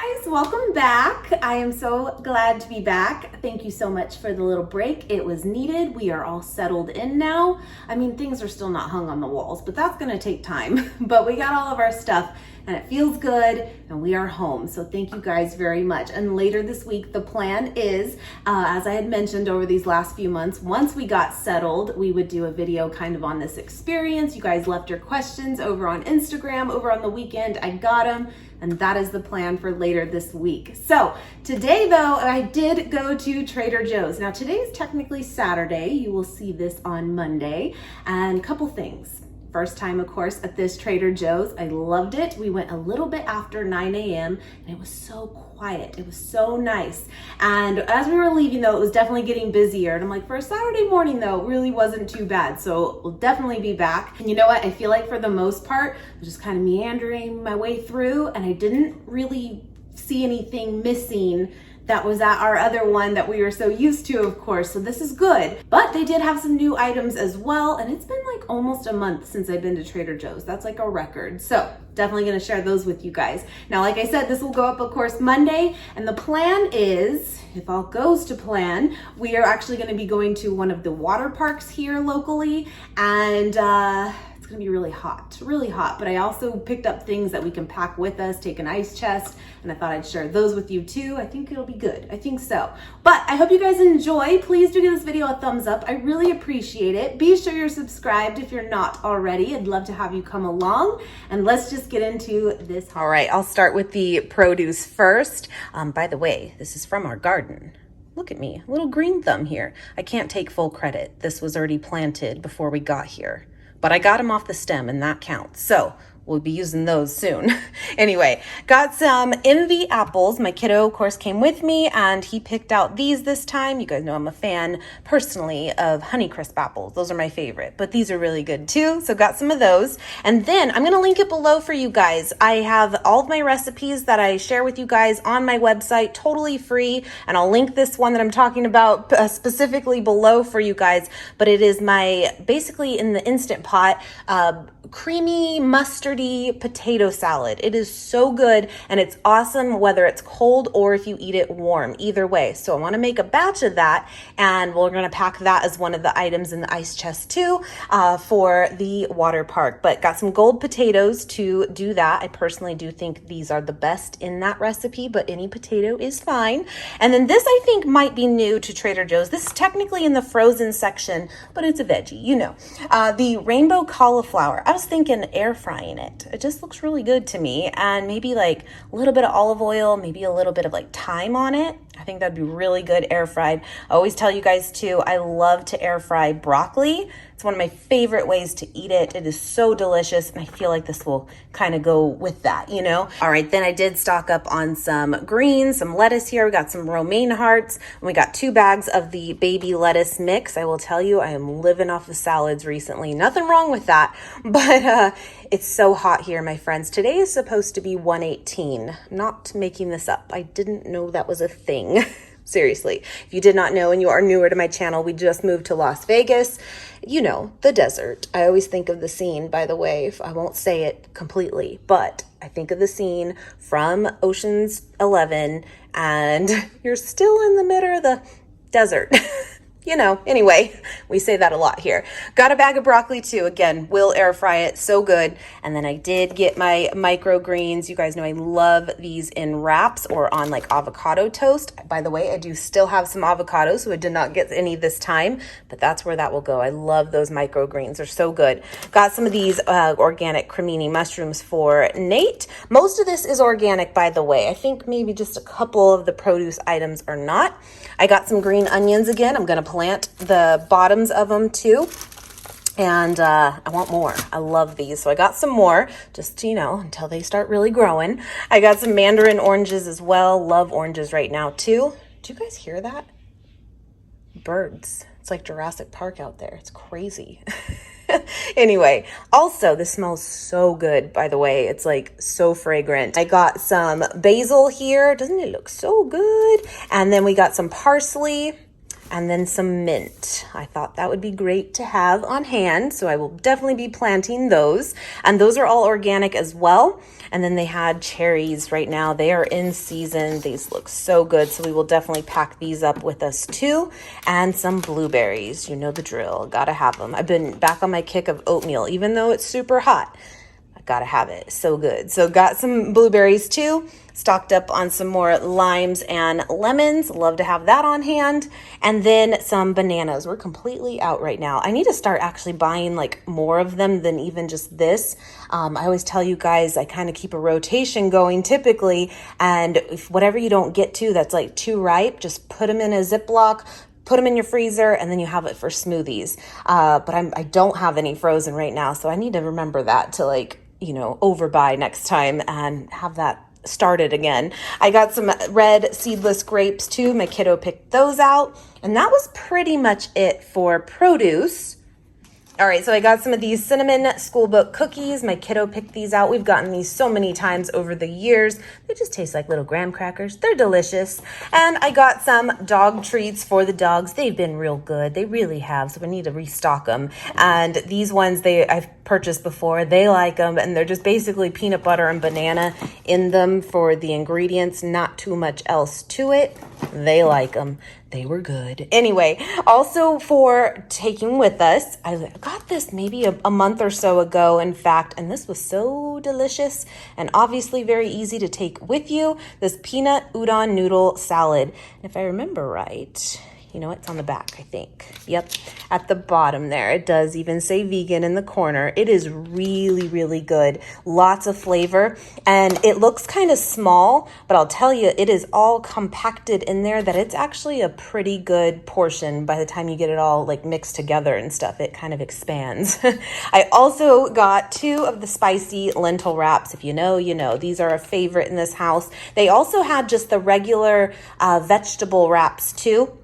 guys, welcome back. I am so glad to be back. Thank you so much for the little break. It was needed. We are all settled in now. I mean, things are still not hung on the walls, but that's gonna take time. But we got all of our stuff and it feels good and we are home. So thank you guys very much. And later this week, the plan is, as I had mentioned over these last few months, once we got settled, we would do a video kind of on this experience. You guys left your questions over on Instagram, over on the weekend. I got them. And that is the plan for later this week. So today though, I did go to Trader Joe's. Now today is technically Saturday. You will see this on Monday. And a couple things. First time, of course, at this Trader Joe's. I loved it. We went a little bit after 9 a.m. and it was so quiet. It was so nice. And as we were leaving though, it was definitely getting busier. And I'm like, for a Saturday morning though, it really wasn't too bad. So we'll definitely be back. And you know what? I feel like for the most part, I was just kind of meandering my way through and I didn't really see anything missing that was at our other one that we were so used to, of course. So this is good. But they did have some new items as well. And it's been like almost a month since I've been to Trader Joe's. That's like a record. So definitely gonna share those with you guys. Now, like I said, this will go up, of course, Monday. And the plan is, if all goes to plan, we are actually gonna be going to one of the water parks here locally. And it's gonna be really hot, but I also picked up things that we can pack with us, take an ice chest, and I thought I'd share those with you too. I think it'll be good, I think so. But I hope you guys enjoy. Please do give this video a thumbs up. I really appreciate it. Be sure you're subscribed if you're not already. I'd love to have you come along, and let's just get into this. All right, I'll start with the produce first. By the way, this is from our garden. Look at me, a little green thumb here. I can't take full credit. This was already planted before we got here. But I got them off the stem and that counts. So we'll be using those soon. Anyway, got some Envy apples. My kiddo, of course, came with me and he picked out these this time. You guys know I'm a fan personally of Honeycrisp apples. Those are my favorite, but these are really good too. So got some of those. And then I'm gonna link it below for you guys. I have all of my recipes that I share with you guys on my website, totally free. And I'll link this one that I'm talking about specifically below for you guys. But it is my, basically in the Instant Pot, creamy mustardy potato salad. It is so good and it's awesome whether it's cold or if you eat it warm, either way. So I want to make a batch of that and we're going to pack that as one of the items in the ice chest too for the water park. But got some gold potatoes to do that. I personally do think these are the best in that recipe, but any potato is fine. And then this I think might be new to Trader Joe's. This is technically in the frozen section, but it's a veggie, you know. The rainbow cauliflower. I was thinking air frying it. It just looks really good to me. And maybe like a little bit of olive oil, maybe a little bit of like thyme on it. I think that'd be really good air fried. I always tell you guys too, I love to air fry broccoli. It's one of my favorite ways to eat it. It is so delicious. And I feel like this will kind of go with that, you know? All right, then I did stock up on some greens, some lettuce here. We got some romaine hearts. And we got 2 bags of the baby lettuce mix. I will tell you, I am living off the salads recently. Nothing wrong with that, but it's so hot here, my friends. Today is supposed to be 118. I'm not making this up. I didn't know that was a thing. Seriously, if you did not know and you are newer to my channel, we just moved to Las Vegas. You know, the desert. I always think of the scene, by the way. I won't say it completely, but I think of the scene from Ocean's 11 and you're still in the middle of the desert. You know, anyway, we say that a lot here. Got a bag of broccoli too. Again, will air fry it. So good. And then I did get my microgreens. You guys know I love these in wraps or on like avocado toast. By the way, I do still have some avocados, so I did not get any this time, but that's where that will go. I love those microgreens. They're so good. Got some of these organic cremini mushrooms for Nate. Most of this is organic, by the way. I think maybe just a couple of the produce items are not. I got some green onions again. I'm going to plant the bottoms of them too. And I want more. I love these. So I got some more, just, you know, until they start really growing. I got some mandarin oranges as well. Love oranges right now too. Do you guys hear that? Birds. It's like Jurassic Park out there. It's crazy. Anyway, also this smells so good, by the way. It's like so fragrant. I got some basil here. Doesn't it look so good? And then we got some parsley. and then some mint. I thought that would be great to have on hand, so I will definitely be planting those. And those are all organic as well. And then they had cherries right now. They are in season. These look so good, so we will definitely pack these up with us too. And some blueberries. You know the drill. Gotta have them. I've been back on my kick of oatmeal, even though it's super hot. Gotta have it. So good. So got some blueberries too. Stocked up on some more limes and lemons. Love to have that on hand. And then some bananas. We're completely out right now. I need to start actually buying like more of them than even just this. I always tell you guys, I kind of keep a rotation going typically. And if whatever you don't get to that's like too ripe, just put them in a Ziploc, put them in your freezer, and then you have it for smoothies. But I don't have any frozen right now, so I need to remember that to like, you know, overbuy next time and have that started again. I got some red seedless grapes too. My kiddo picked those out, and that was pretty much it for produce. All right, so I got some of these cinnamon school book cookies. My kiddo picked these out. We've gotten these so many times over the years. They just taste like little graham crackers. They're delicious. And I got some dog treats for the dogs. They've been real good. They really have, so we need to restock them. And these ones I've purchased before. They like them, and they're just basically peanut butter and banana in them for the ingredients. Not too much else to it. They like them. They were good. Anyway, also for taking with us, I got this maybe a month or so ago, in fact, and this was so delicious and obviously very easy to take with you. This peanut udon noodle salad. And if I remember right, you know, it's on the back, I think. Yep, at the bottom there. It does even say vegan in the corner. It is really, really good. Lots of flavor. And it looks kind of small, but I'll tell you, it is all compacted in there that it's actually a pretty good portion by the time you get it all like mixed together and stuff. It kind of expands. I also got 2 of the spicy lentil wraps. If you know, you know. These are a favorite in this house. They also had just the regular vegetable wraps too.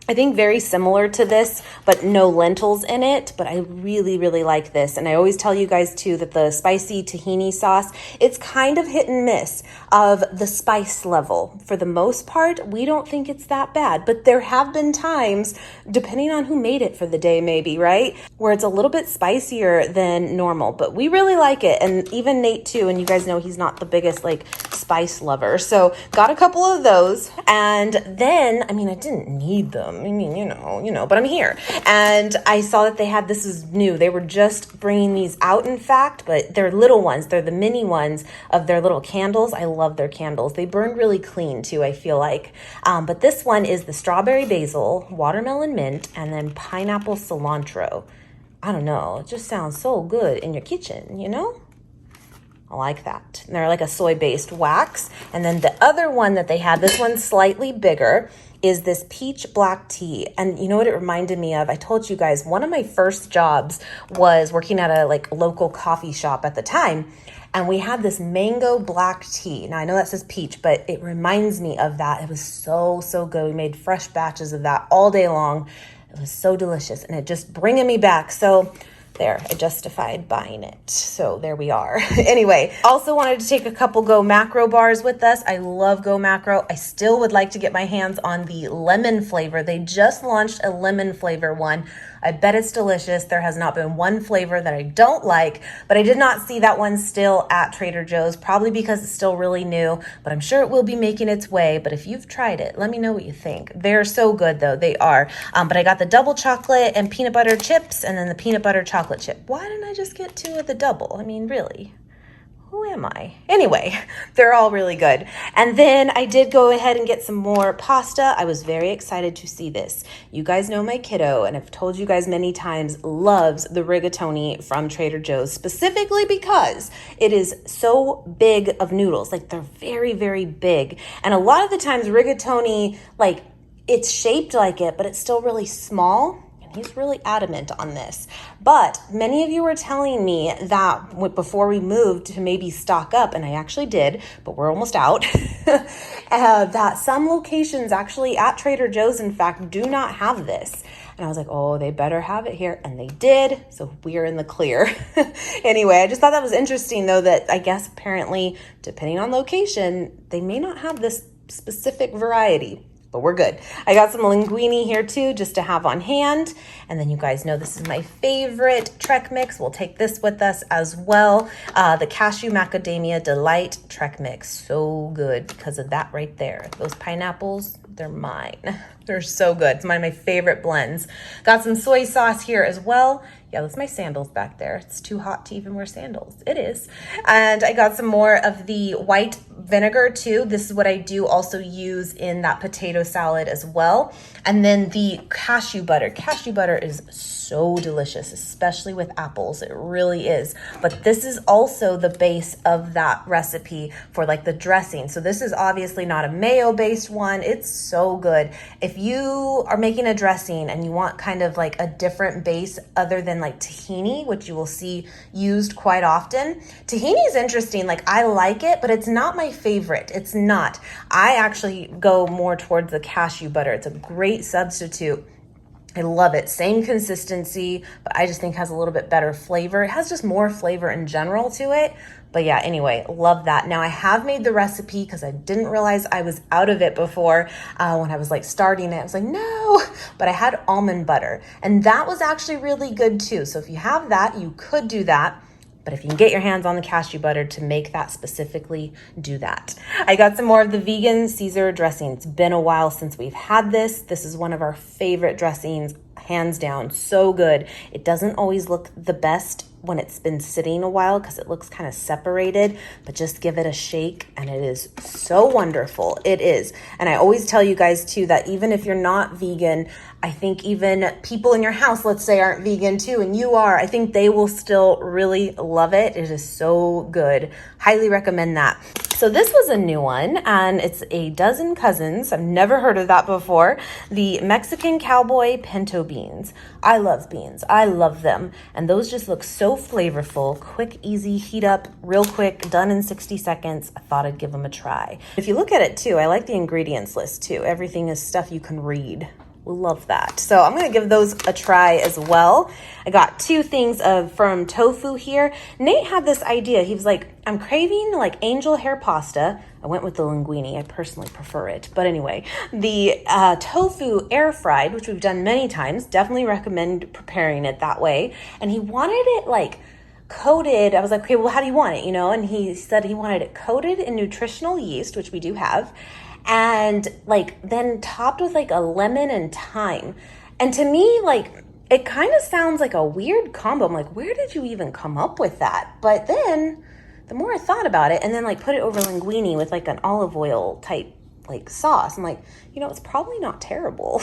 I think very similar to this, but no lentils in it. But I really, really like this. And I always tell you guys too that the spicy tahini sauce, it's kind of hit and miss of the spice level. For the most part, we don't think it's that bad. But there have been times, depending on who made it for the day maybe, right? Where it's a little bit spicier than normal. But we really like it. And even Nate too, and you guys know he's not the biggest like spice lover. So got a couple of those. And then, I mean, I didn't need them. I mean, you know, but I'm here. And I saw that they had, this is new. They were just bringing these out, in fact, but they're little ones. They're the mini ones of their little candles. I love their candles. They burn really clean too, I feel like. But this one is the strawberry basil, watermelon mint, and then pineapple cilantro. I don't know. It just sounds so good in your kitchen, you know? I like that. And they're like a soy-based wax. And then the other one that they had, this one's slightly bigger, is this peach black tea. And you know what it reminded me of? I told you guys, one of my first jobs was working at a like local coffee shop at the time. And we had this mango black tea. Now I know that says peach, but it reminds me of that. It was so, so good. We made fresh batches of that all day long. It was so delicious, and it just bringing me back. So there, I justified buying it. So there we are. Anyway, also wanted to take a couple Go Macro bars with us. I love Go Macro. I still would like to get my hands on the lemon flavor. They just launched a lemon flavor one. I bet it's delicious. There has not been one flavor that I don't like, but I did not see that one still at Trader Joe's, probably because it's still really new, but I'm sure it will be making its way. But if you've tried it, let me know what you think. They're so good though, they are. But I got the double chocolate and peanut butter chips, and then the peanut butter chocolate chip. Why didn't I just get 2 of the double? I mean, really? Who am I? Anyway, they're all really good. And then I did go ahead and get some more pasta. I was very excited to see this. You guys know my kiddo, and I've told you guys many times, loves the rigatoni from Trader Joe's, specifically because it is so big of noodles. Like, they're very, very big. And a lot of the times rigatoni, like, it's shaped like it, but it's still really small. He's really adamant on this. But many of you were telling me that before we moved to maybe stock up, and I actually did, but we're almost out, that some locations actually at Trader Joe's, in fact, do not have this. And I was like, oh, they better have it here. And they did. So we're in the clear. Anyway, I just thought that was interesting, though, that I guess apparently, depending on location, they may not have this specific variety. but we're good. I got some linguine here too, just to have on hand. And then you guys know this is my favorite Trek mix. We'll take this with us as well. The Cashew Macadamia Delight Trek mix. So good because of that right there. Those pineapples, they're mine. They're so good. It's one of my favorite blends. Got some soy sauce here as well. Yeah, that's my sandals back there. It's too hot to even wear sandals. It is. And I got some more of the white vinegar too. This is what I do also use in that potato salad as well. And then the cashew butter. Cashew butter is so delicious, especially with apples. It really is. But this is also the base of that recipe for like the dressing. So this is obviously not a mayo-based one. It's so good. If you are making a dressing and you want kind of like a different base other than like tahini, which you will see used quite often. Tahini is interesting. Like I like it, but it's not my favorite. It's not. I actually go more towards the cashew butter. It's a great substitute. I love it. Same consistency, but I just think has a little bit better flavor. It has just more flavor in general to it. But yeah, anyway, love that. Now I have made the recipe because I didn't realize I was out of it before when I was like starting it. I was like, no, but I had almond butter and that was actually really good too. So if you have that, you could do that. But if you can get your hands on the cashew butter to make that specifically, do that. I got some more of the vegan Caesar dressing. It's been a while since we've had this. This is one of our favorite dressings, hands down. So good. It doesn't always look the best when it's been sitting a while because it looks kind of separated, but just give it a shake and it is so wonderful. It is. And I always tell you guys too that even if you're not vegan, I think even people in your house, let's say, aren't vegan too, and you are, I think they will still really love it. It is so good. Highly recommend that. So this was a new one and it's a Dozen Cousins. I've never heard of that before. The Mexican Cowboy Pinto beans. I love beans. I love them. And those just look so flavorful. Quick, easy, heat up, real quick, done in 60 seconds. I thought I'd give them a try. If you look at it too, I like the ingredients list too. Everything is stuff you can read. Love that. So I'm going to give those a try as well. I got two things of firm tofu here. Nate had this idea. He was like, I'm craving like angel hair pasta. I went with the linguine. I personally prefer it. But anyway, the tofu air fried, which we've done many times, definitely recommend preparing it that way. And he wanted it like coated. I was like, okay, well, how do you want it? You know, and he said he wanted it coated in nutritional yeast, which we do have, and like then topped with like a lemon and thyme. And to me, like, it kind of sounds like a weird combo. I'm like, where did you even come up with that? But then the more I thought about it and then like put it over linguine with like an olive oil type like sauce, I'm like, you know, it's probably not terrible.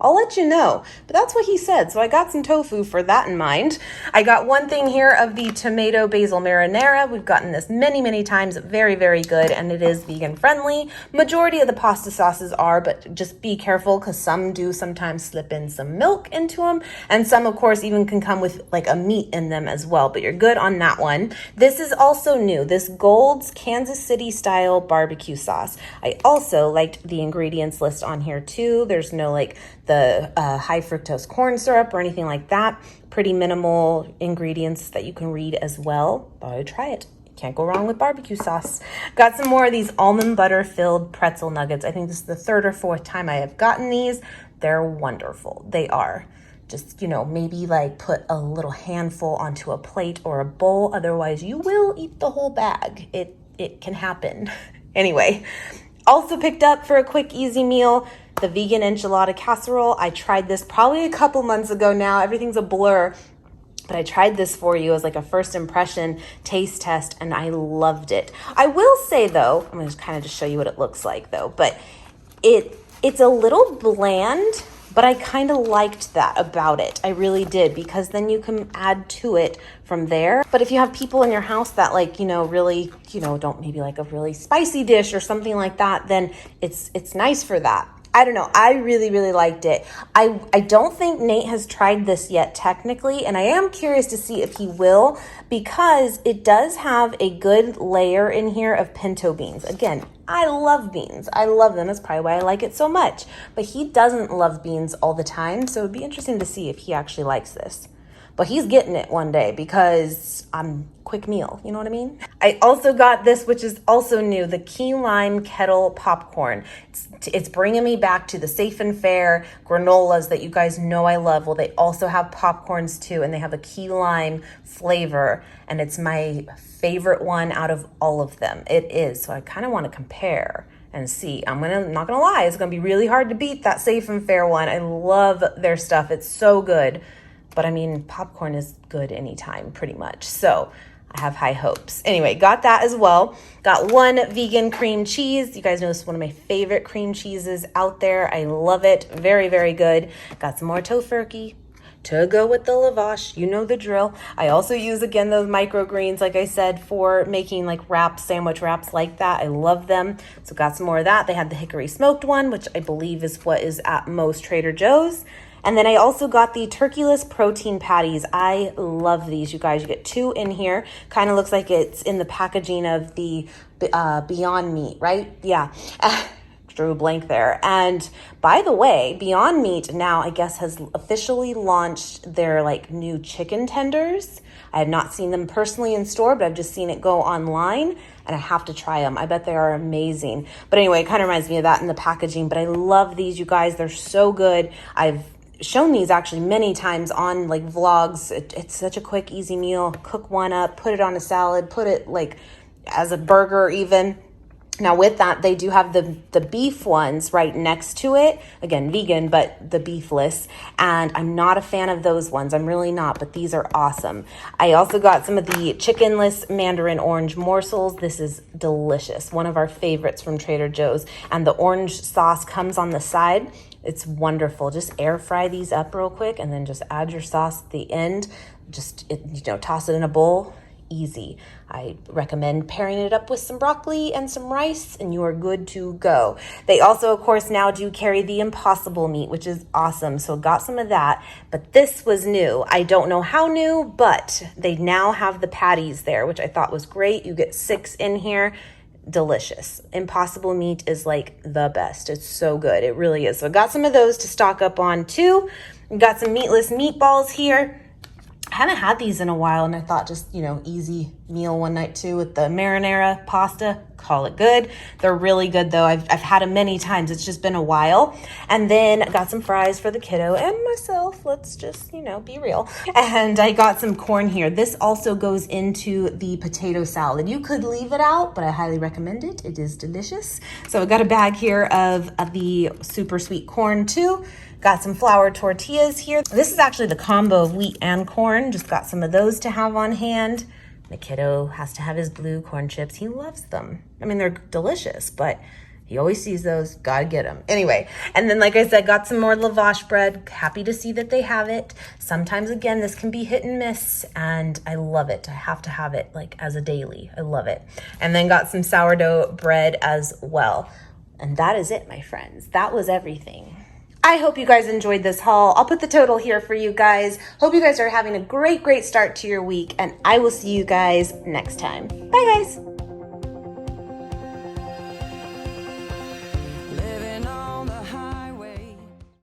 I'll let you know, but that's what he said. So I got some tofu for that in mind. I got one thing here of the tomato basil marinara. We've gotten this many, many times. Very, very good. And it is vegan friendly. Majority of the pasta sauces are, but just be careful because some do sometimes slip in some milk into them. And some, of course, even can come with like a meat in them as well, but you're good on that one. This is also new. This Gold's Kansas City style barbecue sauce. I also liked the ingredients list on here too. There's no like the high fructose corn syrup or anything like that. Pretty minimal ingredients that you can read as well. But I would try it. Can't go wrong with barbecue sauce. Got some more of these almond butter filled pretzel nuggets. I think this is the third or fourth time I have gotten these. They're wonderful. They are. Just, you know, maybe like put a little handful onto a plate or a bowl. Otherwise, you will eat the whole bag. It can happen. Anyway, also picked up for a quick, easy meal, the vegan enchilada casserole. I tried this probably a couple months ago now. Everything's a blur, but I tried this for you as like a first impression taste test, and I loved it. I will say though, I'm gonna just kind of just show you what it looks like though, but it's a little bland, but I kind of liked that about it. I really did, because then you can add to it from there. But if you have people in your house that like, you know, really, you know, don't maybe like a really spicy dish or something like that, then it's nice for that. I don't know. I really, really liked it. I don't think Nate has tried this yet technically, and I am curious to see if he will, because it does have a good layer in here of pinto beans. Again, I love beans. I love them. That's probably why I like it so much. But he doesn't love beans all the time, so it'd be interesting to see if he actually likes this. but he's getting it one day because I'm quick meal. You know what I mean? I also got this, which is also new, the key lime kettle popcorn. It's bringing me back to the Safe and Fair granolas that you guys know I love. Well, they also have popcorns too, and they have a key lime flavor, and it's my favorite one out of all of them. It is. So I kind of want to compare and see. Not gonna lie, it's gonna be really hard to beat that Safe and Fair one. I love their stuff. It's so good. But I mean, popcorn is good anytime, pretty much. So I have high hopes. Anyway, got that as well. Got one vegan cream cheese. You guys know this is one of my favorite cream cheeses out there. I love it. Very, very good. Got some more Tofurkey to go with the lavash. You know the drill. I also use, again, those microgreens, like I said, for making like wraps, sandwich wraps like that. I love them. So got some more of that. They had the hickory smoked one, which I believe is what is at most Trader Joe's. And then I also got the turkeyless protein patties. I love these, you guys. You get 2 in here. Kind of looks like it's in the packaging of the Beyond Meat, right? Yeah. Drew a blank there. And by the way, Beyond Meat now, I guess, has officially launched their like new chicken tenders. I have not seen them personally in store, but I've just seen it go online, and I have to try them. I bet they are amazing. But anyway, it kind of reminds me of that in the packaging. But I love these, you guys. They're so good. I've shown these actually many times on like vlogs. It's such a quick, easy meal. Cook one up, put it on a salad, put it like as a burger even. Now with that, they do have the beef ones right next to it. Again, vegan, but the beefless. And I'm not a fan of those ones. I'm really not, but these are awesome. I also got some of the chickenless mandarin orange morsels. This is delicious. One of our favorites from Trader Joe's. And the orange sauce comes on the side. It's wonderful. Just air fry these up real quick and then just add your sauce at the end. Toss it in a bowl. Easy. I recommend pairing it up with some broccoli and some rice, and you are good to go. They also, of course, now do carry the Impossible meat, which is awesome. So got some of that, but this was new. I don't know how new, but they now have the patties there, which I thought was great. You get 6 in here. Delicious. Impossible meat is like the best. It's so good. It really is. So I got some of those to stock up on too. Got some meatless meatballs here. I haven't had these in a while, and I thought just, easy meal one night too with the marinara pasta. Call it good. They're really good though. I've had them many times. It's just been a while. And then I got some fries for the kiddo and myself. Let's just, be real. And I got some corn here. This also goes into the potato salad. You could leave it out, but I highly recommend it. It is delicious. So I got a bag here of the super sweet corn too. Got some flour tortillas here. This is actually the combo of wheat and corn. Just got some of those to have on hand. The kiddo has to have his blue corn chips. He loves them. I mean, they're delicious, but he always sees those. Gotta get them. Anyway, and then like I said, got some more lavash bread. Happy to see that they have it. Sometimes, again, this can be hit and miss, and I love it. I have to have it like as a daily. I love it. And then got some sourdough bread as well. And that is it, my friends. That was everything. I hope you guys enjoyed this haul. I'll put the total here for you guys. Hope you guys are having a great start to your week, and I will see you guys next time. Bye, guys.